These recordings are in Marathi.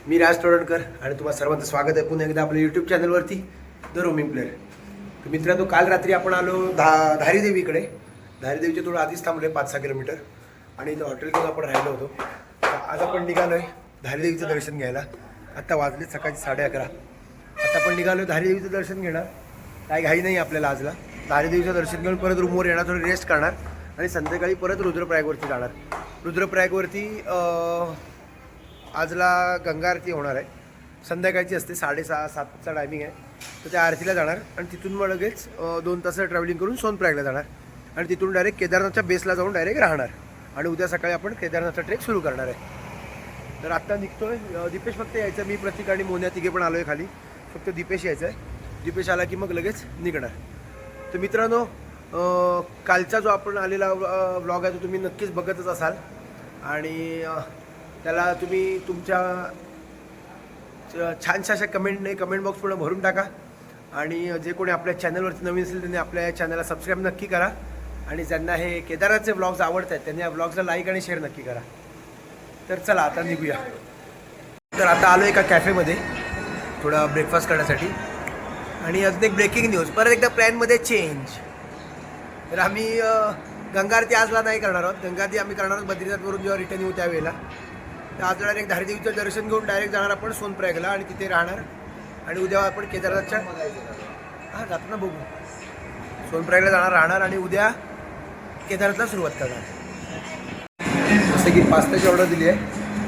मी राज तोडणकर आणि तुम्हा सर्वांचं स्वागत आहे पुन्हा एकदा आपल्या यूट्यूब चॅनलवरती द रोमिंग प्लेअर. तर मित्रांनो, काल रात्री आपण आलो धारीदेवीकडे. धारीदेवीचे थोडं आधीच थांबलो आहे 5-6 किलोमीटर आणि इथं हॉटेलकडून आपण राहिलो होतो. आज आपण निघालो आहे धारीदेवीचं दर्शन घ्यायला. आत्ता वाजले सकाळी 11:30. आता आपण निघालो धारीदेवीचं दर्शन घेणार. काही घाई नाही आपल्याला आजला. धारीदेवीचं दर्शन घेऊन परत रूमवर येणार, थोडं रेस्ट करणार आणि संध्याकाळी परत रुद्रप्रयागवरती जाणार. रुद्रप्रयागवरती आजला गंगा आरती होणार आहे. संध्याकाळची असते 6:30-7चा टायमिंग आहे. तर त्या आरतीला जाणार आणि तिथून मग लगेच 2 तास ट्रॅव्हलिंग करून सोनप्रयागला जाणार आणि तिथून डायरेक्ट केदारनाथच्या बेसला जाऊन डायरेक्ट राहणार आणि उद्या सकाळी आपण केदारनाथचा ट्रेक सुरू करणार आहे. तर आत्ता निघतोय. दीपेश फक्त यायचं, मी प्रतीक आणि मोन्या तिघे पण आलो आहे खाली. फक्त दीपेश यायचं आहे. दीपेश आला की मग लगेच निघणार. तर मित्रांनो, कालचा जो आपण आलेला व्लॉग आहे तो तुम्ही नक्कीच बघतच असाल आणि त्याला तुम्ही तुमच्या छानशा अशा कमेंट बॉक्स पूर्ण भरून टाका आणि जे कोणी आपल्या चॅनलवरती नवीन असेल त्यांनी आपल्या चॅनलला सबस्क्राईब नक्की करा आणि ज्यांना हे केदारनाथचे व्लॉग्स आवडत आहेत त्यांनी या व्लॉग्सला लाईक आणि शेअर नक्की करा. तर चला आता निघूया. तर आता आलो एका कॅफेमध्ये थोडा ब्रेकफास्ट करण्यासाठी आणि अजून एक ब्रेकिंग न्यूज, परत एकदा प्लॅनमध्ये चेंज. तर आम्ही गंगा आरती आजला नाही करणार आहोत. गंगा आरती आम्ही करणार आहोत बद्रीनाथवरून जेव्हा रिटर्न येऊ त्यावेळेला. तर आज डायरेक्ट धारीदेवीचं दर्शन घेऊन डायरेक्ट जाणार आपण सोनप्रयागला आणि तिथे राहणार आणि उद्या आपण केदारनाथच्या जाताना बघू. सोनप्रयागला राहणार आणि उद्या केदारनाथला सुरुवात करणार. जसं की पास्ताची ऑर्डर दिली आहे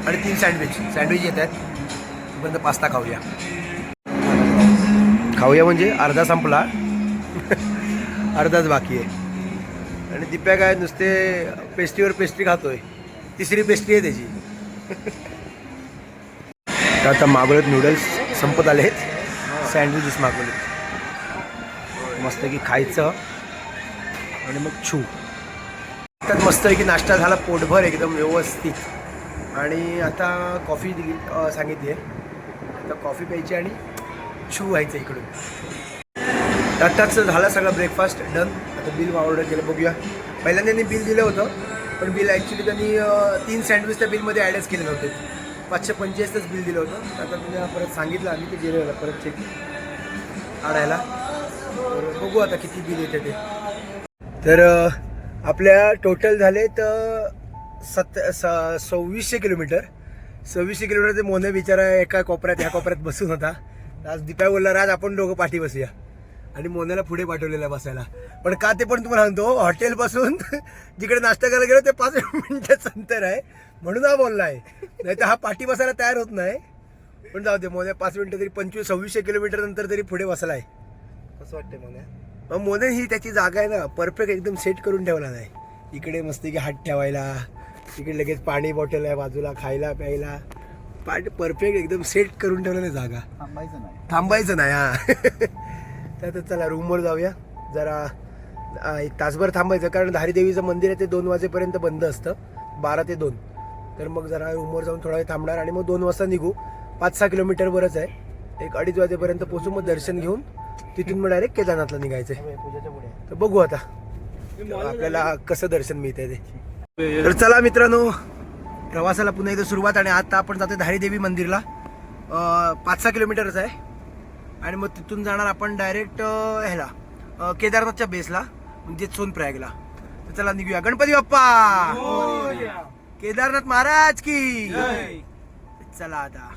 आणि 3 सँडविच येत आहेत. तोपर्यंत पास्ता खाऊया म्हणजे अर्धा संपला अर्धाच बाकी आहे. आणि दिप्या काय नुसते पेस्ट्रीवर पेस्ट्री खातोय. 3री पेस्ट्री आहे त्याची. आता मागवलेत नूडल्स, संपत आले आहेत. सँडविचेस मागवलेत. मस्त की खायचं आणि मग छू. त्यात मस्त आहे की नाश्ता झाला पोटभर एकदम व्यवस्थित. आणि आता कॉफी सांगितली आहे. आता कॉफी प्यायची आणि छू व्हायचं इकडून. आत्ताच झाला सगळा ब्रेकफास्ट डन. आता बिल ऑर्डर केलं, बघूया. पहिल्यांदा त्यांनी बिल दिलं होतं पण बिल ॲक्च्युली त्यांनी 3 सँडविच त्या बिलमध्ये ॲडच केले नव्हते. 545च बिल दिलं होतं. आता त्यांनी परत सांगितलं, आम्ही ते गेलो होतं परत चेक आणायला. तर बघू आता किती बिल येते ते. तर आपल्या टोटल झाले तर 2600 किलोमीटर. 2600 किलोमीटर. ते मोने बिचारा एका कोपऱ्यात ह्या कोपऱ्यात बसून होता. आज दीपा बोलला, राज आपण दोघं पाठी बसूया आणि मोन्याला पुढे पाठवलेला बसायला. पण का ते पण तुम्हाला सांगतो, हॉटेलपासून जिकडे नाश्ता करायला गेलो ते 5 मिनिटाचं अंतर आहे म्हणून हा बोलला आहे. नाही तर हा पाठी बसायला तयार होत नाही. पण जाऊ दे, मोन्या 5 मिनिटं तरी 2600 किलोमीटर नंतर तरी पुढे बसला आहे. कसं वाटतंय मोन्या? मग मोने ही त्याची जागा आहे ना परफेक्ट एकदम सेट करून ठेवला नाही. इकडे मस्त की हात ठेवायला, इकडे लगेच पाणी बॉटल आहे बाजूला, खायला प्यायला. परफेक्ट एकदम सेट करून ठेवलं नाही जागा. थांबायचं नाही हा. तर चला रूमवर जाऊया. जरा 1 तासभर थांबायचं कारण धारीदेवीचं मंदिर आहे ते 2 वाजेपर्यंत बंद असतं, 12 ते 2. तर मग जरा रूमवर जाऊन थोडा वेळ थांबणार आणि मग 2 वाजता निघू. 5-6 किलोमीटरवरच आहे. 1-2:30 वाजेपर्यंत पोचू. मग दर्शन घेऊन तिथून मग डायरेक्ट केदारनाथला निघायचं आहे. तर बघू आता आपल्याला कसं दर्शन मिळतंय ते. तर चला मित्रांनो, प्रवासाला पुन्हा एकदा सुरुवात. आणि आता आपण जातो धारीदेवी मंदिरला. 5-6 किलोमीटरच आहे आणि मग तिथून जाणार आपण डायरेक्ट ह्याला केदारनाथच्या बेसला म्हणजे सोनप्रयागला. तर चला निघूया. गणपती बाप्पा, केदारनाथ महाराज की. चला आता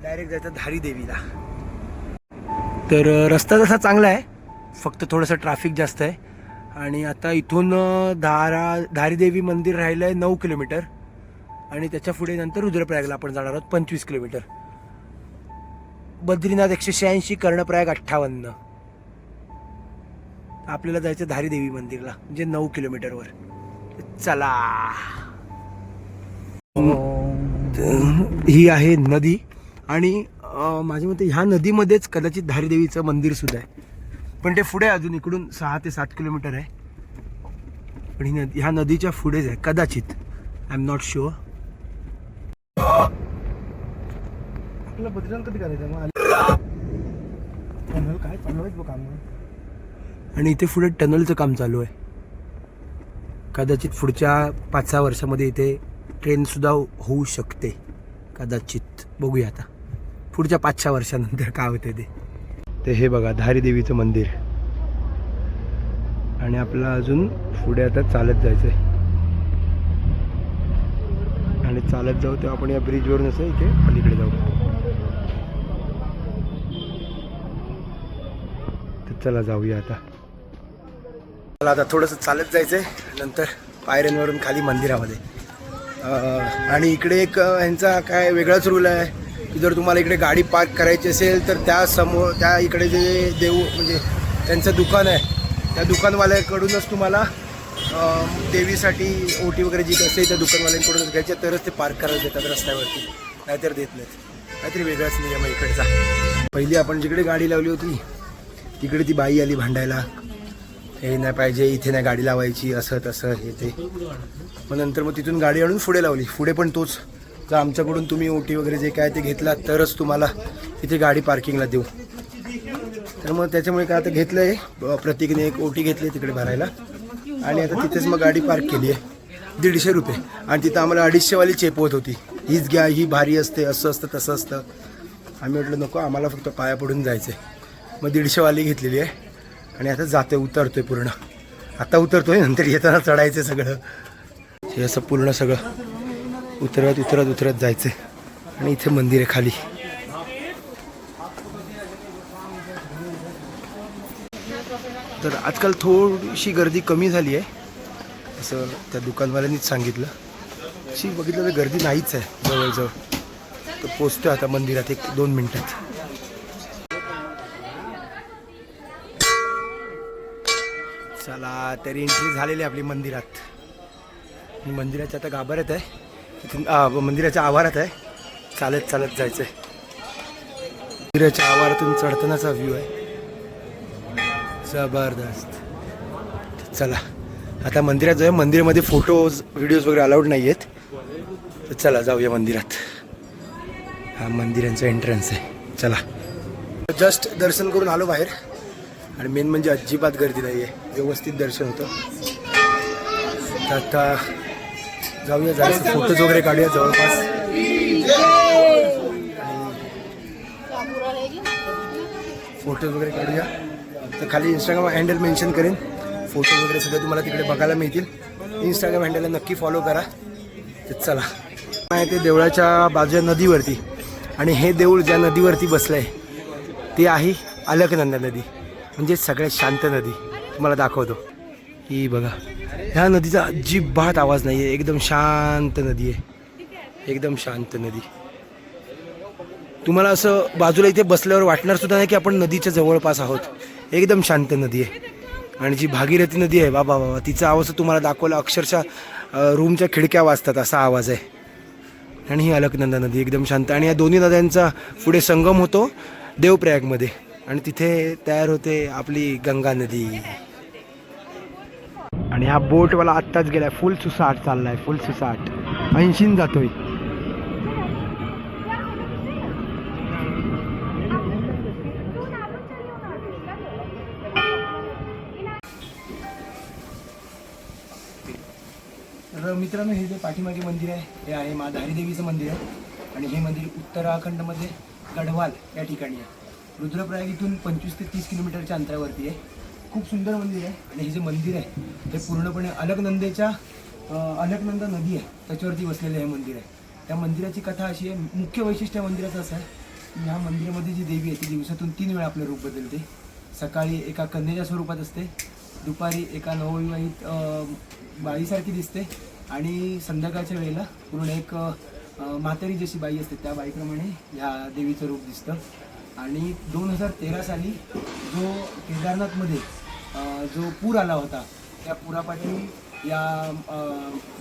डायरेक्ट जायचं धारीदेवीला. तर रस्ता तसा चांगला आहे, फक्त थोडंसं ट्रॅफिक जास्त आहे. आणि आता इथून धारीदेवी मंदिर राहिलं आहे 9 किलोमीटर आणि त्याच्या पुढे नंतर रुद्रप्रयागला आपण जाणार आहोत 25 किलोमीटर. बद्रीनाथ 186, कर्णप्रयाग 58. आपल्याला जायचं धारीदेवी मंदिरला म्हणजे 9 किलोमीटरवर. चला. ही आहे नदी आणि माझ्या मते ह्या नदीमध्येच कदाचित धारीदेवीचं मंदिर सुद्धा आहे. पण ते पुढे अजून इकडून 6 ते 7 किलोमीटर आहे. पण ही नदी ह्या नदीच्या पुढेच आहे कदाचित. I am not sure. आपल्याला बद्रीनाथ कधी करायचं मग काय चालू काम. आणि इथे पुढे टनलचं काम चालू आहे. कदाचित पुढच्या 5-6 वर्षामध्ये इथे ट्रेनसुद्धा होऊ शकते. कदाचित बघूया आता पुढच्या 5-6 वर्षानंतर काय होते ते हे बघा धारी देवीचं मंदिर. आणि आपल्याला अजून पुढे आता चालत जायचंय आणि चालत जाऊ तेव्हा आपण या ब्रिजवरून असं इथे पलीकडे जाऊ. तर चला जाऊया आता. मला आता थोडंसं चालत जायचंय नंतर पायऱ्यांवरून खाली मंदिरामध्ये. आणि इकडे एक यांचा काय वेगळाच रूल आहे की जर तुम्हाला इकडे गाडी पार्क करायची असेल तर त्या इकडे जे देऊ म्हणजे त्यांचं दुकान आहे त्या दुकानवाल्याकडूनच तुम्हाला देवीसाठी ओटी वगैरे जी असेल त्या दुकानवाल्यांकडूनच घ्यायचे तरच ते पार्क करायला देतात रस्त्यावरती, नाहीतर देत नाहीत. काहीतरी वेगळाच नियम आहे इकडचा. पहिली आपण जिकडे गाडी लावली होती तिकडे ती बाई आली भांडायला, हे नाही पाहिजे इथे नाही गाडी लावायची असं तसं हे ते. मग नंतर मग तिथून गाडी आणून पुढे लावली. पुढे पण तोच, जर आमच्याकडून तुम्ही ओटी वगैरे जे काय ते घेतला तरच तुम्हाला तिथे गाडी पार्किंगला देऊ. तर मग त्याच्यामुळे काय आता घेतलं आहे प्रत्येकाने एक ओटी घेतली तिकडे भरायला आणि आता तिथेच मग गाडी पार्क केली आहे 150 रुपये. आणि तिथं आम्हाला 250वाली चेपवत होती, हीच घ्या ही भारी असते असं असतं तसं असतं. आम्ही म्हटलं नको आम्हाला फक्त पाया पडून जायचं आहे. मग 150वाली घेतलेली आहे आणि आता जातोय उतरतोय पूर्ण. आता उतरतोय नंतर येताना चढायचं सगळं. हे असं पूर्ण सगळं उतरत उतरत उतरत जायचं आणि इथे मंदिर आहे खाली. तर आजकाल थोडीशी गर्दी कमी झाली आहे असं त्या दुकानवाल्यांनीच सांगितलं. अशी बघितलं तर गर्दी नाहीच आहे जवळजवळ. तर पोचतो आता मंदिरात 1-2 मिनटात. चला तरी एंट्री झालेली आपली मंदिरात. मी मंदिराच्या आता गाभाऱ्यात आहे, तिथून मंदिराच्या आवारात आहे. चालत चालत जायचं आहे. मंदिराच्या आवारातून चढतानाचा व्ह्यू आहे जबरदस्त. चला आता मंदिरात जाऊया. मंदिरामध्ये फोटोज व्हिडिओज वगैरे अलाउड नाही आहेत. तर चला जाऊया मंदिरात. हा मंदिरांचा एंट्रन्स आहे. चला जस्ट दर्शन करून आलो बाहेर आणि मेन म्हणजे अजिबात गर्दी नाही आहे, व्यवस्थित दर्शन होतं. तर आता जाऊया जायचं फोटोज वगैरे काढूया जवळपास. फोटोज वगैरे काढूया. तर खाली इंस्टाग्राम हँडल मेन्शन करेन, फोटो वगैरे सगळं तुम्हाला तिकडे बघायला मिळतील. इंस्टाग्राम हँडलला नक्की फॉलो करा. तर चला ते देवळाच्या बाजूच्या नदीवरती आणि हे देऊळ ज्या नदीवरती बसलं आहे ते आहे अलकनंदा नदी, म्हणजे सगळ्यात शांत नदी. तुम्हाला दाखवतो. ही बघा ह्या नदीचा अजिबात आवाज नाही आहे, एकदम शांत नदी आहे, एकदम शांत नदी. तुम्हाला असं बाजूला इथे बसल्यावर वाटणार सुद्धा नाही की आपण नदीच्या जवळपास आहोत. एकदम शांत नदी आहे. आणि जी भागीरथी नदी आहे बाबा बाबा तिचा आवाज तुम्हाला दाखवला अक्षरशः रूमच्या खिडक्या वाजतात असा आवाज आहे. आणि ही अलकनंदा नदी एकदम शांत. आणि या दोन्ही नद्यांचा पुढे संगम होतो देवप्रयागमध्ये आणि तिथे तयार होते आपली गंगा नदी. आणि हा बोटवाला आत्ताच गेलाय, फुल सुसाट चाललाय, फुल सुसाट 80 जातोय. तर मित्रांनो हे जे पाठीमागे मंदिर आहे हे आहे मा धारी देवीचं मंदिर आहे. आणि हे मंदिर उत्तराखंडमध्ये गढवाल या ठिकाणी आहे. रुद्रप्रयाग इथून 25 ते 30 किलोमीटरच्या अंतरावरती आहे. खूप सुंदर मंदिर आहे. आणि हे जे मंदिर आहे ते पूर्णपणे अलकनंदा नदी आहे त्याच्यावरती बसलेलं हे मंदिर आहे. त्या मंदिराची कथा अशी आहे, मुख्य वैशिष्ट्य मंदिराचं असं आहे की ह्या मंदिरामध्ये जी देवी आहे ती दिवसातून 3 वेळा आपलं रूप बदलते. सकाळी एका कन्येच्या स्वरूपात असते, दुपारी एका नवविवाहित बाईसारखी दिसते आणि संध्याकाळच्या वेळेला पूर्ण एक म्हातारी जशी बाई असते त्या बाईप्रमाणे ह्या देवीचं रूप दिसतं. आणि 2013 साली जो केदारनाथमध्ये जो पूर आला होता त्या पुरापाठी या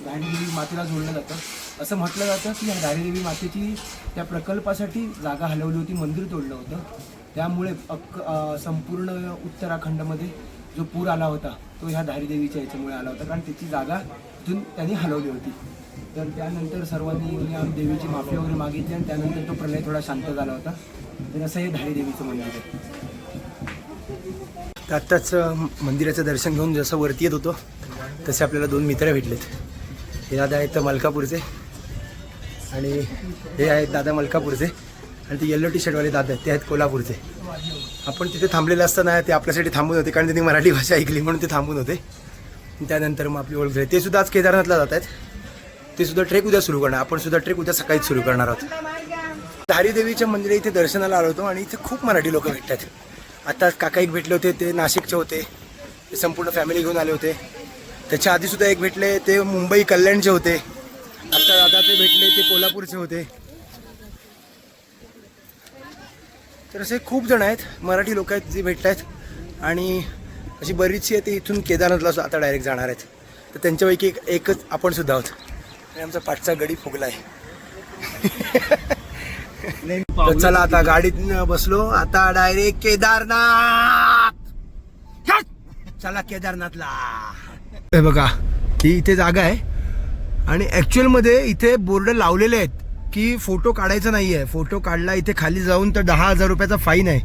धारीदेवी मातेला जोडलं जातं. असं म्हटलं जातं की या धारीदेवी मातेची त्या प्रकल्पासाठी जागा हलवली होती, मंदिर तोडलं होतं. त्यामुळे संपूर्ण उत्तराखंडमध्ये जो पूर आला होता तो ह्या धारीदेवीच्या याच्यामुळे आला होता, कारण त्याची जागा इथून त्यांनी हलवली होती. तर त्यानंतर सर्वांनी या देवीची माफी वगैरे मागितली आणि त्यानंतर तो प्रलय थोडा शांत झाला होता. तर असं हे धारीदेवीचं मंदिर आहे. तर आत्ताच मंदिराचं दर्शन घेऊन जसं वरती येत होतो तसे आपल्याला 2 मित्र भेटलेत. हे दादा आहेत मलकापूरचे आणि हे आहेत दादा मलकापूरचे आणि ते येल्लो टी शर्टवाले दादा आहेत ते आहेत कोल्हापूरचे. आपण तिथे थांबलेले असताना ते आपल्यासाठी थांबून होते कारण त्यांनी मराठी भाषा ऐकली म्हणून ते थांबून होते. त्यानंतर मग आपली ओळख झाली. ते सुद्धा आज केदारनाथला जात आहेत. ते सुद्धा ट्रेक उद्या सुरू करणार. आपण सुद्धा ट्रेक उद्या सकाळीच सुरू करणार आहोत. धारी देवीच्या मंदिरा इथे दर्शनाला आलो होतो आणि इथे खूप मराठी लोक भेटतात. आता काका एक भेटले होते ते नाशिकचे होते. ते संपूर्ण फॅमिली घेऊन आले होते. त्याच्या आधी सुद्धा एक भेटले ते मुंबई कल्याणचे होते. आता दादा ते भेटले ते कोल्हापूरचे होते. तर असे खूप जण आहेत मराठी लोक आहेत जे भेटत आहेत आणि अशी बरीचशी आहे ती इथून केदारनाथला आता डायरेक्ट जाणार आहेत. तर त्यांच्यापैकी एकच आपण सुद्धा आहोत आणि आमचा पाठचा गडी फुगला आहे. तर चला आता गाडीत बसलो आता डायरेक्ट केदारनाथ. चला केदारनाथला. हे बघा ही इथे जागा आहे आणि ॲक्च्युअलमध्ये इथे बोर्ड लावलेले आहेत की फोटो काढायचा नाही आहे. फोटो काढला इथे खाली जाऊन तर 10,000 रुपयाचा फाईन आहे.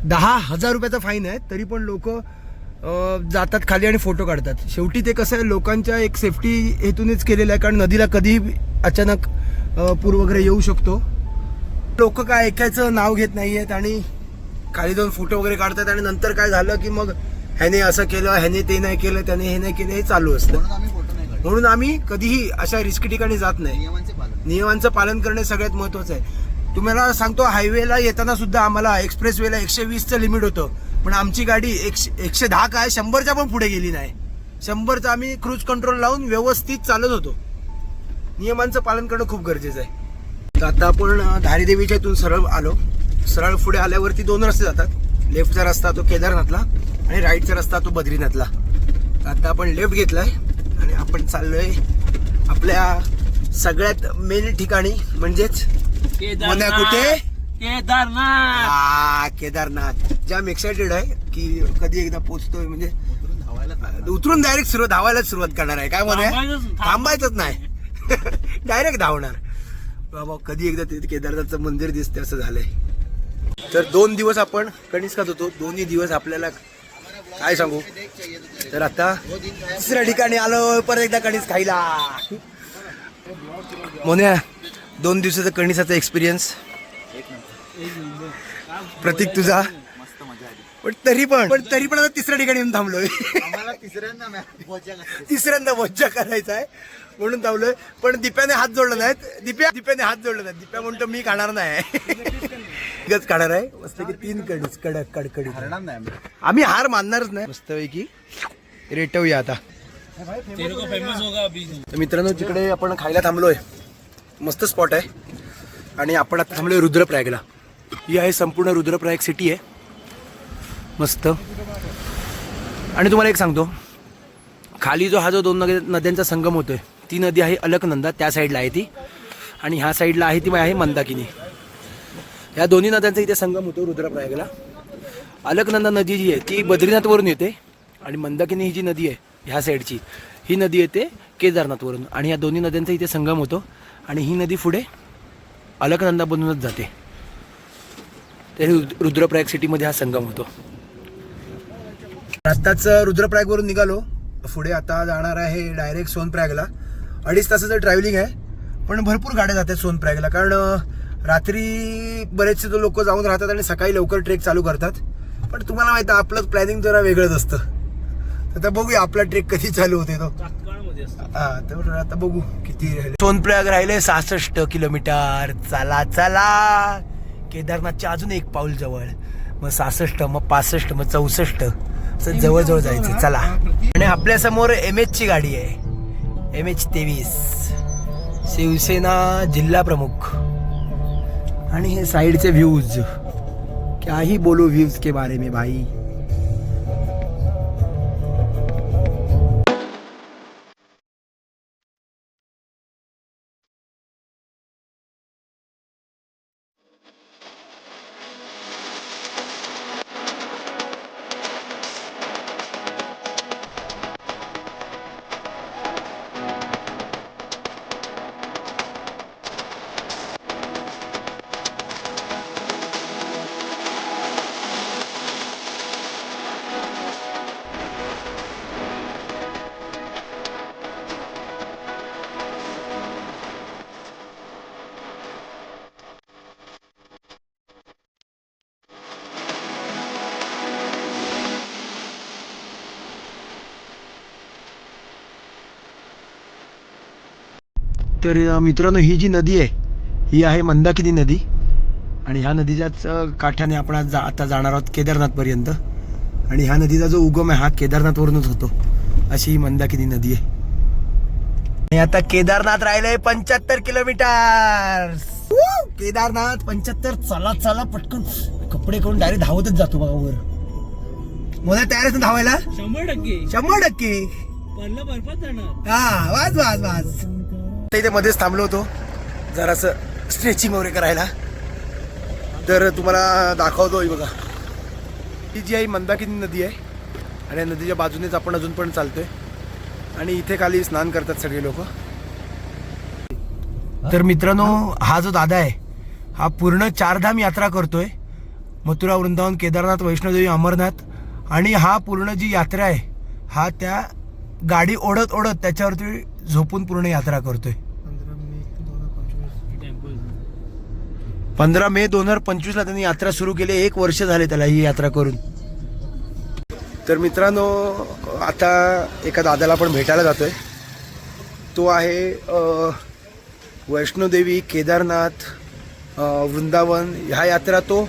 10,000 रुपयाचा फाईन आहे. तरी पण लोक जातात खाली आणि फोटो काढतात. शेवटी ते कसं आहे लोकांच्या एक सेफ्टी हेतूनच केलेलं आहे कारण नदीला कधीही अचानक पूर वगैरे येऊ शकतो. लोक काय ऐकायचं नाव घेत नाही आहेत आणि खाली जाऊन फोटो वगैरे काढतात आणि नंतर काय झालं की मग ह्याने असं केलं ह्याने ते नाही केलं त्याने हे नाही केलं हे चालू असतं. म्हणून आम्ही कधीही अशा रिस्की ठिकाणी जात नाही. नियमांचं पालन करणे सगळ्यात महत्त्वाचं आहे. तुम्हाला सांगतो हायवेला येताना सुद्धा आम्हाला एक्सप्रेस वेला 120चं लिमिट होतं पण आमची गाडी 110 काय 100च्या पण पुढे गेली नाही. 100चा आम्ही क्रूज कंट्रोल लावून व्यवस्थित चालत होतो. नियमांचं पालन करणं खूप गरजेचं आहे. तर आता आपण धारीदेवीच्या इथून सरळ आलो. सरळ पुढे आल्यावरती 2 रस्ते जातात. लेफ्टचा रस्ता तो केदारनाथला आणि राईटचा रस्ता तो बद्रीनाथला. आता आपण लेफ्ट घेतलाय आणि आपण चाललोय आपल्या सगळ्यात मेन ठिकाणी म्हणजेच कुठे केदारनाथ. केदारनाथ जाम एक्साइटेड आहे की कधी एकदा पोहोचतोय म्हणजे उतरून डायरेक्ट धावायलाच सुरुवात करणार आहे. काय मध्ये थांबायचंच नाही डायरेक्ट धावणार बाबा. कधी एकदा ते केदारनाथचं मंदिर दिसते असं झालंय. तर 2 दिवस आपण कणीस खात होतो. दोन्ही दिवस आपल्याला काय सांगू. तर आता 3ऱ्या ठिकाणी आलो परत एकदा कणीस खायला. मोन्या 2 दिवसाचा कणीसाचा एक्सपिरियन्स प्रतीक तुझा. पण तरी पण आता 3ऱ्या ठिकाणी येऊन थांबलोय. तिसऱ्यांदा बोज्जा करायचा आहे म्हणून थांबलोय. पण दिप्याने हात जोडला नाहीत. दिप्याने हात जोडला नाहीत. दिप्या म्हणतो मी खाणार नाही गच खाणार आहे. मस्तपैकी 3 कणीस कडक कडकडी. आम्ही हार मानणारच नाही. मस्तपैकी रेटवूया आता. तर मित्रांनो तिकडे आपण खायला थांबलोय. मस्त स्पॉट आहे आणि आपण आता थांबलोय रुद्रप्रयागला. ही आहे संपूर्ण रुद्रप्रयाग सिटी आहे मस्त. आणि तुम्हाला एक सांगतो खाली जो 2 नद्यांचा संगम होतोय ती नदी आहे अलकनंदा. त्या साईडला आहे ती आणि ह्या साईडला आहे ती आहे मंदाकिनी. या दोन्ही नद्यांचा इथे संगम होतो रुद्रप्रयागला. अलकनंदा नदी जी आहे ती बद्रीनाथवरून येते आणि मंदाकिनी ही जी नदी आहे ह्या साईडची ही नदी येते केदारनाथवरून आणि या दोन्ही नद्यांचा इथे संगम होतो आणि ही नदी पुढे अलकनंदा बनूनच जाते. तर रुद्रप्रयाग सिटीमध्ये हा संगम होतो. आत्ताच रुद्रप्रयागवरून निघालो. पुढे आता जाणार आहे डायरेक्ट सोनप्रयागला. 2.5 तासाचं ट्रॅव्हलिंग आहे पण भरपूर गाड्या जातात सोनप्रयागला कारण रात्री बरेचसे लोक जाऊन राहतात आणि सकाळी लवकर ट्रेक चालू करतात. पण तुम्हाला माहिती आहे आपलं प्लॅनिंग जरा वेगळंच असतं. आता बघूया आपला ट्रेक कधी चालू होते तो. हा तर आता बघू किती राहिले. सोनप्रयाग राहिले 66 किलोमीटर. चला चला केदारनाथच्या अजून 1 पाऊल जवळ. मग 66 मग 65 मग 64 असं जवळजवळ जायचं. चला. आणि आपल्या समोर MH गाडी आहे. MH23 शिवसेना जिल्हा प्रमुख. आणि हे साइडचे व्ह्यूज क्या ही बोलो व्ह्यूज के बारे में भाई. तर मित्रांनो, ही जी नदी आहे ही आहे मंदाकिनी नदी आणि ह्या नदीच्याच काठ्याने आपण आता जाणार आहोत केदारनाथपर्यंत. आणि ह्या नदीचा जो उगम आहे हा केदारनाथवरूनच होतो, अशी ही मंदाकिनी नदी आहे. आणि आता केदारनाथ राहिलंय 75 किलोमीटर. केदारनाथ 75. चला चला पटकन कपडे करून डायरेक्ट धावतच जातो बघा वर. मला तयार आहे धावायला 100%. हा वाज वाज वाज. इथे मध्येच थांबलो होतो जरासं स्ट्रेचिंग वगैरे करायला. तर तुम्हाला दाखवतोय बघा, ही जी आहे मंदाकिनी नदी आहे आणि या नदीच्या बाजूनेच आपण अजून पण चालतोय आणि इथे खाली स्नान करतात सगळे लोक. तर मित्रांनो, हा जो दादा आहे हा पूर्ण 4 धाम यात्रा करतोय, मथुरा, वृंदावन, केदारनाथ, वैष्णोदेवी, अमरनाथ. आणि हा पूर्ण जी यात्रा आहे हा त्या गाडी ओढत ओढत त्याच्यावरती झोपून पूर्ण यात्रा करतोय. 15 मे 2025 ला त्यांनी यात्रा सुरू केली. 1 वर्ष झाले त्याला ही यात्रा करून. तर मित्रांनो, आता एका दादाला आपण भेटायला जातोय. तो आहे वैष्णोदेवी, केदारनाथ, वृंदावन ह्या यात्रा तो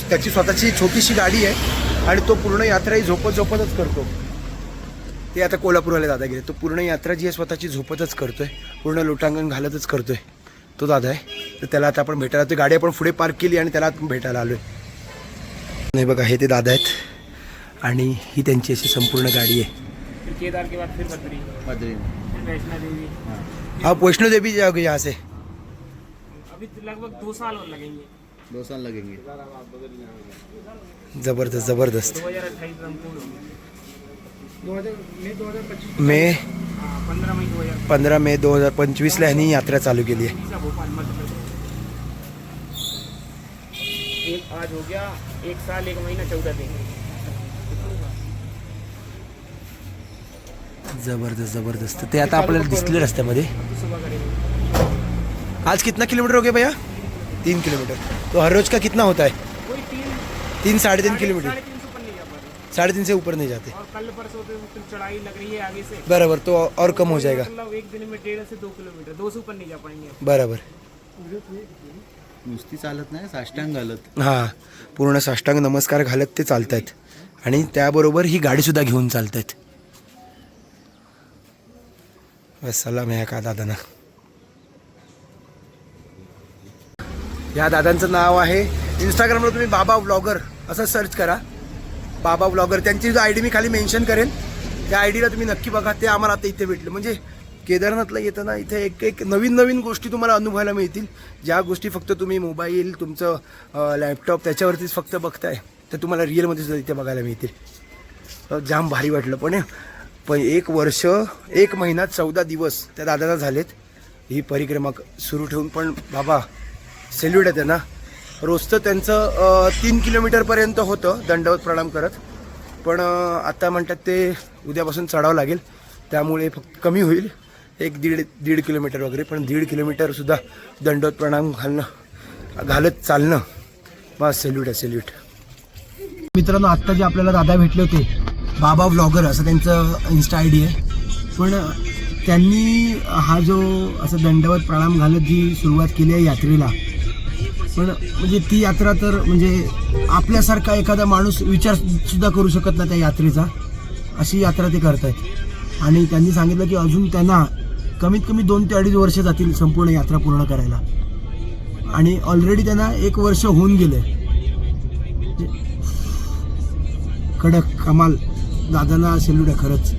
त्याची स्वतःची छोटीशी गाडी आहे आणि तो पूर्ण यात्रा ही झोपतच करतो. ते आता कोल्हापूरवाले दादा गेले. तो पूर्ण यात्रा जी आहे स्वतःची झोपतच करतोय, पूर्ण लोटांगण घालतच करतोय तो दादा आहे. तर त्याला आता आपण भेटायला, ती गाडी आपण पुढे पार्क केली आणि त्याला आपण भेटायला आलोय. नाही बघा, हे ते दादा आहेत आणि ही त्यांची अशी संपूर्ण गाडी आहे. केदार के बाद फिर बद्री वैष्णो देवी. आप वैष्णो देवी जाओगे यहाँ से? अभी लगभग 2 साल और लगेंगे. 2 साल लगेंगे. जबरदस्त जबरदस्त. 2028 में पूर्ण होंगे. 2025 मे 15 15 मई 2025 मे 2025 ला यांनी यात्रा चालू केली आहे. भोपाल मध्य प्रदेश. एक आज हो गया 1 साल 1 महीना 14 दिन. जबरदस्त जबरदस्त. ते आता आपल्याला दिसले रस्त्यामध्ये. सुबह करेंगे. आज कितना किलोमीटर हो गया भैया? 3 किलोमीटर. तो हर रोज का कितना होता है? कोई 3 3.5 किलोमीटर. 350 ऊपर नहीं जा पा रहे 3.5 से ऊपर नहीं जाते. और कल परसों तो चढ़ाई लग रही है आगे से. बराबर, तो और कम हो जाएगा. मतलब एक दिन में 1.5 से 2 किलोमीटर 2 से ऊपर नहीं जा पाएंगे. बराबर. नुसती चालत नाही, साष्टांग घालत. हां, पूर्ण साष्टांग नमस्कार घालत ते चालतायत आणि त्याबरोबर ही गाडीसुद्धा घेऊन चालतायत. सलाम आहे का दादांना. या दादांचं नाव आहे, इंस्टाग्रामला तुम्ही बाबा व्लॉगर असं सर्च करा, बाबा व्लॉगर. त्यांची जो आय डी मी खाली मेन्शन करेन, त्या आय डीला तुम्ही नक्की बघा. ते आम्हाला आता इथे भेटले. म्हणजे केदारनाथला येताना इथे एक नवीन नवीन गोष्टी तुम्हाला अनुभवायला मिळतील. ज्या गोष्टी फक्त तुम्ही मोबाईल, तुमचं लॅपटॉप त्याच्यावरतीच फक्त बघताय, तर तुम्हाला रिअलमध्ये सुद्धा इथे बघायला मिळतील. जाम भारी वाटलं. पण 1 वर्ष 1 महिना 14 दिवस त्या दादाला झालेत ही परिक्रमा सुरू ठेवून. पण बाबा सेल्यूट आहे त्यांना. रोजचं त्यांचं 3 किलोमीटरपर्यंत होतं दंडवत प्रणाम करत, पण आता म्हणतात ते उद्यापासून चढावं लागेल, त्यामुळे फक्त कमी होईल, 1-1.5 किलोमीटर वगैरे. पण 1.5 किलोमीटरसुद्धा दंडवत प्रणाम घालत चालणं, बस सेल्यूट आहे, सेल्यूट. मित्रांनो, आत्ता जे आपल्याला दादा भेटले होते, बाबा व्लॉगर असं त्यांचं इन्स्टा आय डी आहे. पण त्यांनी हा जो असं दंडवत प्रणाम घालत जी सुरुवात केली आहे यात्रेला, पण म्हणजे ती यात्रा तर म्हणजे आपल्यासारखा एखादा माणूस विचारसुद्धा करू शकत नाही त्या यात्रेचा, अशी यात्रा ते करतायत. आणि त्यांनी सांगितलं की अजून त्यांना कमीत कमी 2 ते 2.5 वर्ष जातील संपूर्ण यात्रा पूर्ण करायला. आणि ऑलरेडी त्यांना 1 वर्ष होऊन गेलं. कडक, कमाल. दादांना सेल्यूट आहे खरंच.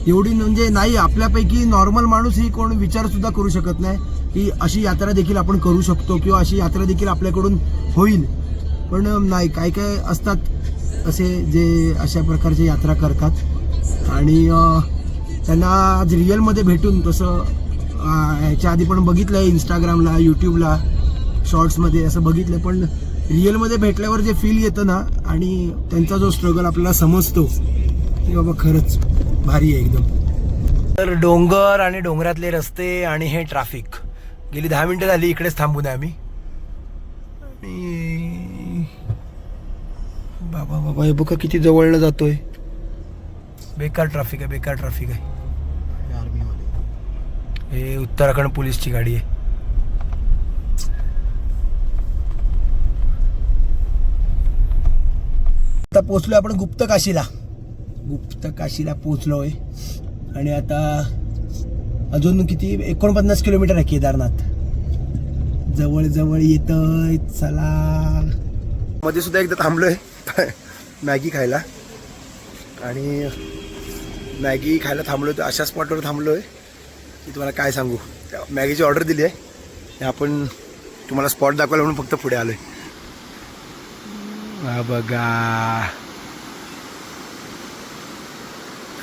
एवढी म्हणजे नाही, आपल्यापैकी नॉर्मल माणूस ही कोण विचारसुद्धा करू शकत नाही की अशी यात्रा देखील आपण करू शकतो किंवा अशी यात्रा देखील आपल्याकडून होईल. पण नाही, काय काय असतात असे जे अशा प्रकारची यात्रा करतात आणि त्यांना आज रिअलमध्ये भेटून तसं ह्याच्या आधी पण बघितलं आहे, इंस्टाग्रामला, यूट्यूबला, शॉर्ट्समध्ये असं बघितलं. पण रिअलमध्ये भेटल्यावर जे फील येतं ना आणि त्यांचा जो स्ट्रगल आपल्याला समजतो की बाबा खरंच भारी आहे एकदम. तर डोंगर आणि डोंगरातले रस्ते आणि हे ट्रॅफिक. गेली 10 मिनिटं झाली इकडेच थांबून आहे आम्ही. आणि बाबा बाबा हे बघा किती जवळनं जातोय. बेकार ट्रॅफिक आहे, बेकार ट्रॅफिक आहे. हे उत्तराखंड पोलीसची गाडी आहे. आता पोचलोय आपण गुप्त काशीला पोचलोय. आणि आता अजून किती 49 किलोमीटर आहे केदारनाथ. जवळ जवळ येतय. चला मध्ये सुद्धा एकदा थांबलोय मॅगी खायला. आणि मॅगी खायला थांबलोय तर अशा स्पॉटवर थांबलोय की तुम्हाला काय सांगू. मॅगीची ऑर्डर दिली आहे. आपण तुम्हाला स्पॉट दाखवायला म्हणून फक्त पुढे आलोय. हा बघा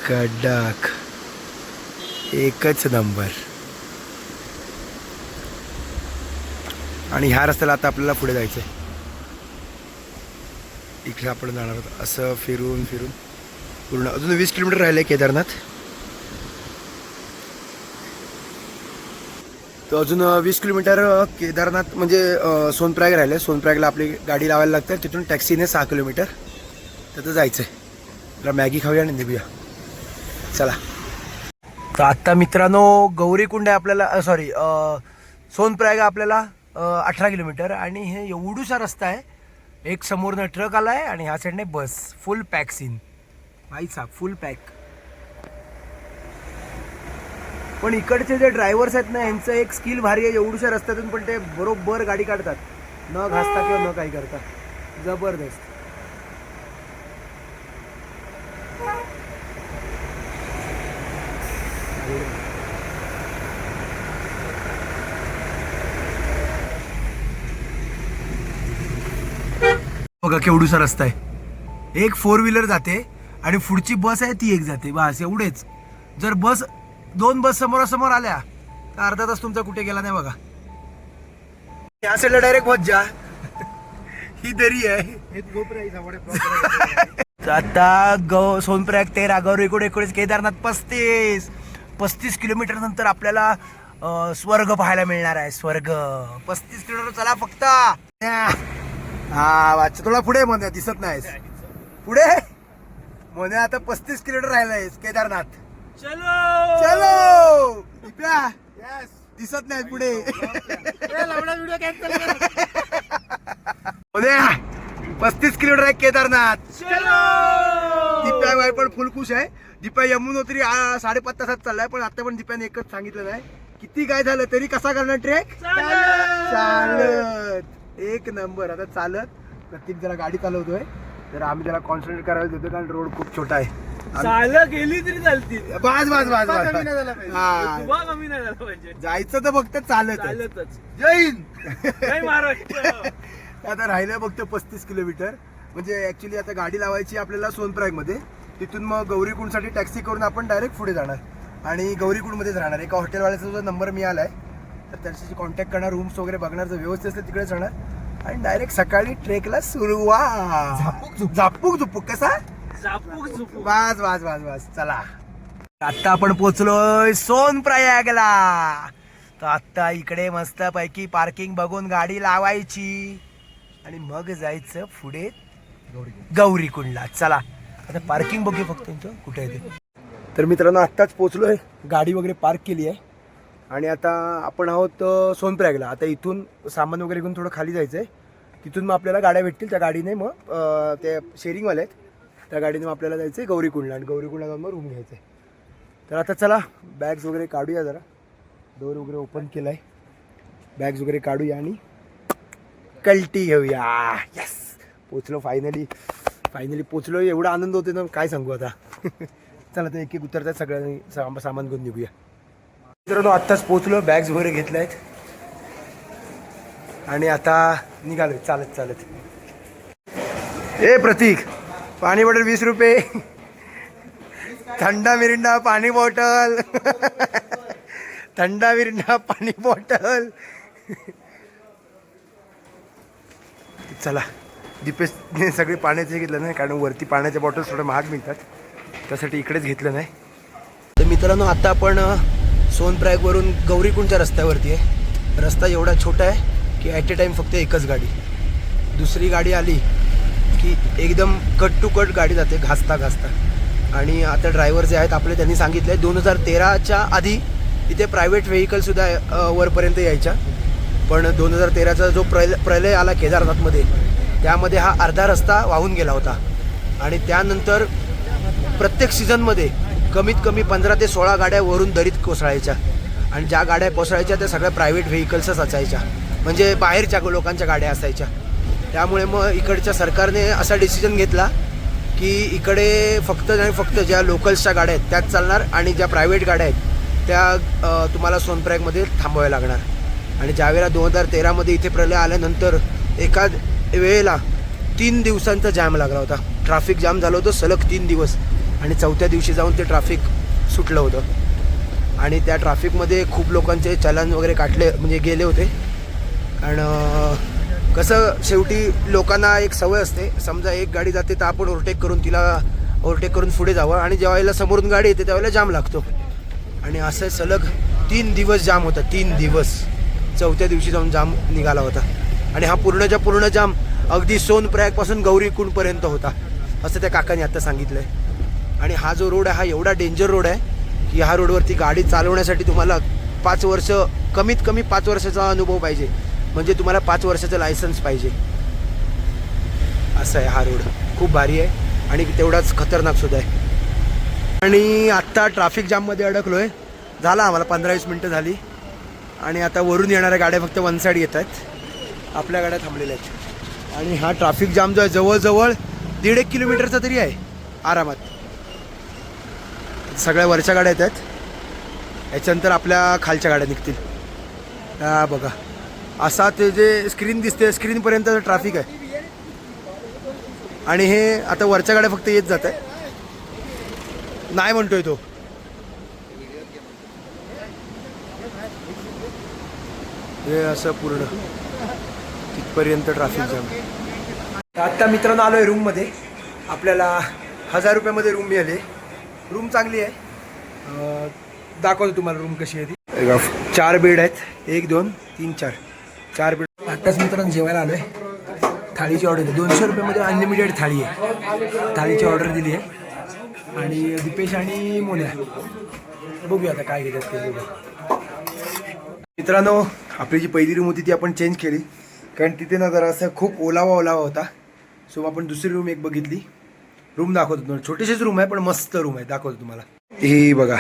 कडक एकच नंबर. आणि ह्या रस्त्याला आता आपल्याला पुढे जायचं आहे. इकडे आपण जाणार आहोत असं फिरून फिरून पूर्ण. अजून 20 किलोमीटर राहिलं आहे केदारनाथ. तर अजून 20 किलोमीटर केदारनाथ म्हणजे सोनप्रयाग राहिलं. सोनप्रयागला आपली गाडी लावायला लागते. तिथून टॅक्सीने 6 किलोमीटर तिथं जायचं आहे. तर मॅगी खाऊया आणि निघूया. चला. तर आत्ता मित्रांनो गौरीकुंड आहे आपल्याला. सॉरी सोनप्रयाग आपल्याला 18 किलोमीटर. आणि हे एवढूसा रस्ता आहे. एक समोरनं ट्रक आला आहे आणि ह्या साईडने बस. फुल पॅक सीन भाई साहब, फुल पॅक. पण इकडचे जे ड्रायव्हर्स आहेत ना यांचं एक स्किल भारी आहे. एवढूशा रस्त्यातून पण ते बरोबर गाडी काढतात, न घासता किंवा न काही करता. जबरदस्त. बघा केवढूसा रस्ता आहे. एक 4 व्हीलर जाते आणि पुढची बस आहे ती एक जाते. बस एवढेच. जर बस 2 बस समोरासमोर आल्या तर अर्धा तास तुमचा कुठे गेला नाही बघा. या साईडला डायरेक्ट होत जा. ही दरी आहे. आता सोनप्रयाग 13, गौरीकुंड 19, केदारनाथ 35 किलोमीटर नंतर आपल्याला स्वर्ग पाहायला मिळणार आहे. स्वर्ग 35 किलोमीटर चला फक्त. हा वाच थोडा पुढे म्हणे दिसत नाहीस. पुढे म्हणे आता 35 किलोमीटर राहिलाय केदारनाथ. चलो चलो इप्या दिसत नाही पुढे. 35 किलोमीटर आहे केदारनाथ. दीप्या बाई पण फुल खुश आहे. दीप्या यमुनोत्री 5.5 तासात चाललाय. पण आता पण दीप्याने एकच सांगितलं नाही किती काय झालं तरी कसा करणार ट्रेक. चालत. एक नंबर. आता चालत प्रत्येक जरा गाडी चालवतोय तर आम्ही त्याला कॉन्सन्ट्रेट करायला देतो कारण रोड खूप छोटा आहे. चालत गेली तरी चालती. बस बस बस बस. कमी नाही झालं पाहिजे. जायचं तर फक्त चालत. जय हिंद. महाराष्ट्र. आता राहिलं फक्त 35 किलोमीटर. म्हणजे ऍक्च्युली आता गाडी लावायची आपल्याला सोनप्रयाग मध्ये. तिथून मग गौरीकुंडसाठी टॅक्सी करून आपण डायरेक्ट पुढे जाणार आणि गौरीकुंडमध्येच राहणार. एका हॉटेलवाल्याचा जो नंबर मिळाला आहे तर त्याच्याशी कॉन्टॅक्ट करणार, रूम्स वगैरे बघणार. जर व्यवस्थित असेल तिकडेच राहणार आणि डायरेक्ट सकाळी ट्रेकला सुरुवात. झापूक झुपूक कसा वाज वाज वाज वाज. चला आता आपण पोचलोय सोनप्रयागला. तर आता इकडे मस्त पैकी पार्किंग बघून गाडी लावायची आणि मग जायचं पुढे गौरीकुंडला. चला आता पार्किंग बघूया फक्त कुठे आहे ते. तर मित्रांनो आत्ताच पोचलोय. गाडी वगैरे पार्क केली आहे आणि आता आपण आहोत सोनप्रयागला. आता इथून सामान वगैरे घेऊन थोडं खाली जायचं आहे. तिथून मग आपल्याला गाड्या भेटतील. त्या गाडीने मग ते शेअरिंगवाले आहेत त्या गाडीने मग आपल्याला जायचं आहे गौरीकुंडला आणि गौरीकुंडला जाऊन मग रूम घ्यायचं आहे. तर आता चला बॅग्स वगैरे काढूया. जरा डोर वगैरे ओपन केला आहे. बॅग्स वगैरे काढूया आणि कल्टी घेऊया. यस पोचलो फायनली पोचलो. एवढा आनंद होतो ना काय सांगू आता. चला तर एक एक उतरतात सगळ्यांनी सामान घेऊन निघूया. मित्रांनो आत्ताच पोचलो. बॅग्स वगैरे घेतल्या आहेत आणि आता निघालोय चालत चालत. ए प्रतीक पाणी बॉटल 20 रुपये. थंडा मिरिंडा पाणी बॉटल. थंडा मिरिंडा पाणी बॉटल. चला दीपेशने सगळे पाण्याचे घेतलं नाही कारण वरती पाण्याच्या बॉटल्स थोडं महाग मिळतात त्यासाठी इकडेच घेतलं नाही. तर मित्रांनो आता आपण सोनप्रयागवरून गौरीकुंडच्या रस्त्यावरती आहे. रस्ता एवढा छोटा आहे की ॲट ए टाईम फक्त एकच गाडी. दुसरी गाडी आली की एकदम कट टू कट गाडी जाते घासता घासता. आणि आता ड्रायव्हर जे आहेत आपले त्यांनी सांगितलं आहे 2013च्या आधी इथे प्रायव्हेट व्हेकलसुद्धा वरपर्यंत यायच्या. पण 2013चा जो प्रलय आला केदारनाथमध्ये, त्यामध्ये हा अर्धा रस्ता वाहून गेला होता. आणि त्यानंतर प्रत्येक सीझनमध्ये कमीत कमी 15 ते 16 गाड्या वरून दरीत कोसळायच्या. आणि ज्या गाड्या कोसळायच्या त्या सगळ्या प्रायव्हेट व्हेकल्सच असायच्या, म्हणजे बाहेरच्या लोकांच्या गाड्या असायच्या. त्यामुळे मग इकडच्या सरकारने असा डिसिजन घेतला की इकडे फक्त आणि फक्त ज्या लोकल्सच्या गाड्या आहेत त्याच चालणार, आणि ज्या प्रायव्हेट गाड्या आहेत त्या तुम्हाला सोनप्रयागमध्ये थांबवाव्या लागणार. आणि ज्यावेळेला 2013मध्ये इथे प्रलय आल्यानंतर एका वेळेला 3 दिवसांचा जॅम लागला होता. ट्रॅफिक जाम झालं होतं सलग 3 दिवस. आणि 4थ्या दिवशी जाऊन ते ट्रॅफिक सुटलं होतं. आणि त्या ट्रॅफिकमध्ये खूप लोकांचे चलन वगैरे काटले, म्हणजे गेले होते. आणि कसं शेवटी लोकांना एक सवय असते, समजा एक गाडी जाते तर आपण ओव्हरटेक करून पुढे जावं, आणि जेव्हा समोरून गाडी येते त्यावेळेला जाम लागतो. आणि असं सलग 3 दिवस जाम होता. 3 दिवस. 4थ्या दिवशी जाऊन जाम निघाला होता. आणि हा पूर्ण जाम अगदी सोनप्रयागपासून गौरीकुंडपर्यंत होता, असं त्या काकांनी आत्ता सांगितलं आहे. आणि हा जो रोड आहे हा एवढा डेंजर रोड आहे की ह्या रोडवरती गाडी चालवण्यासाठी तुम्हाला 5 वर्ष, कमीत कमी 5 वर्षाचा अनुभव पाहिजे, म्हणजे तुम्हाला 5 वर्षाचं लायसन्स पाहिजे. असं आहे हा रोड. खूप भारी आहे आणि तेवढाच खतरनाक सुद्धा आहे. आणि आत्ता ट्रॅफिक जाममध्ये अडकलो आहे. झाला आम्हाला 15-20 मिनटं झाली. आणि आता वरून येणाऱ्या गाड्या फक्त वन साईड येत आहेत, आपल्या गाड्या थांबलेल्या आहेत. आणि हा ट्रॅफिक जाम जो आहे जवळजवळ 1.5 किलोमीटरचा तरी आहे आरामात. सगळ्या वरच्या गाड्या येतात, याच्यानंतर आपल्या खालच्या गाड्या निघतील. हा बघा, असा ते जे स्क्रीन दिसते स्क्रीनपर्यंत ट्रॅफिक आहे. आणि हे आता वरच्या गाड्या फक्त येत जात आहे. नाही म्हणतोय तो. हे असं पूर्ण तिथपर्यंत ट्रॅफिक जाम. आत्ता मित्रांनो आलो आहे रूममध्ये. आपल्याला 1000 रुपयामध्ये रूम मिळाली. रूम चांगली आहे. दाखवतो तुम्हाला रूम कशी आहे ती. 4 बेड आहेत. 1 2 3 4 बेड. आत्ताच मित्रांनो जेवायला आलो आहे. थाळीची ऑर्डर दिली. 200 रुपयामध्ये अनलिमिटेड थाळी आहे. थाळीची ऑर्डर दिली आहे. आणि दीपेश आणि मोन्या बघूया आता काय घेतात ते. मित्रांनो आपली जी पहिली रूम होती ती आपण चेंज केली, कारण तिथे ना जरा असं खूप ओलावा होता. सो आपण दुसरी रूम एक बघितली. रूम दाखवतो तुम्हाला. छोटीशीच रूम आहे पण मस्त रूम आहे, दाखवतो तुम्हाला. ही बघा,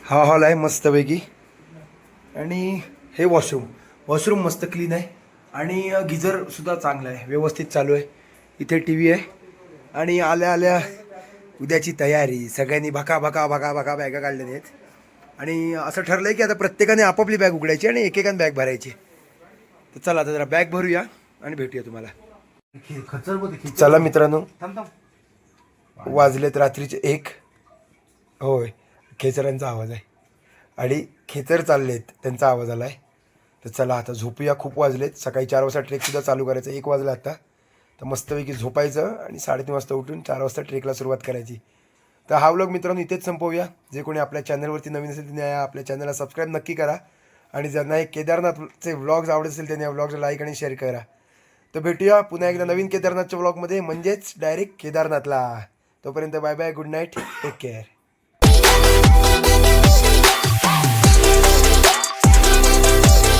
हा हॉल आहे मस्तपैकी. आणि हे वॉशरूम मस्त क्लीन आहे. आणि गिझरसुद्धा चांगला आहे, व्यवस्थित चालू आहे. इथे टी व्ही आहे. आणि आल्या उद्याची तयारी. सगळ्यांनी भका बॅगा काढलेल्या आहेत. आणि असं ठरलं आहे की आता प्रत्येकाने आपापली बॅग उघडायची आणि एकेकाने बॅग भरायची. तर चला आता जरा बॅग भरूया आणि भेटूया तुम्हाला. चला मित्रांनो, वाजलेत रात्रीचे 1. होय, खेचरांचा आवाज आहे आणि खेचर चाललेत, त्यांचा आवाज आला आहे. तर चला आता झोपूया. खूप वाजलेत. सकाळी 4 वाजता ट्रेकसुद्धा चालू करायचं. 1 वाजला आता. तर मस्तपैकी झोपायचं आणि 3:30 वाजता उठून 4 वाजता ट्रेकला सुरुवात करायची. तर हा व्लॉग मित्रांनो इथेच संपवूया. जे कोणी आपल्या चॅनलवरती नवीन असेल त्यांनी आपल्या चॅनलला सबस्क्राईब नक्की करा. आणि ज्यांना हे केदारनाथचे व्लॉग्स आवडत असेल त्यांनी या व्लॉगला लाईक आणि शेअर करा. तर भेटूया पुन्हा एकदा नवीन केदारनाथच्या व्लॉगमध्ये, म्हणजेच डायरेक्ट केदारनाथला. तोपर्यंत bye bye, good night, take care.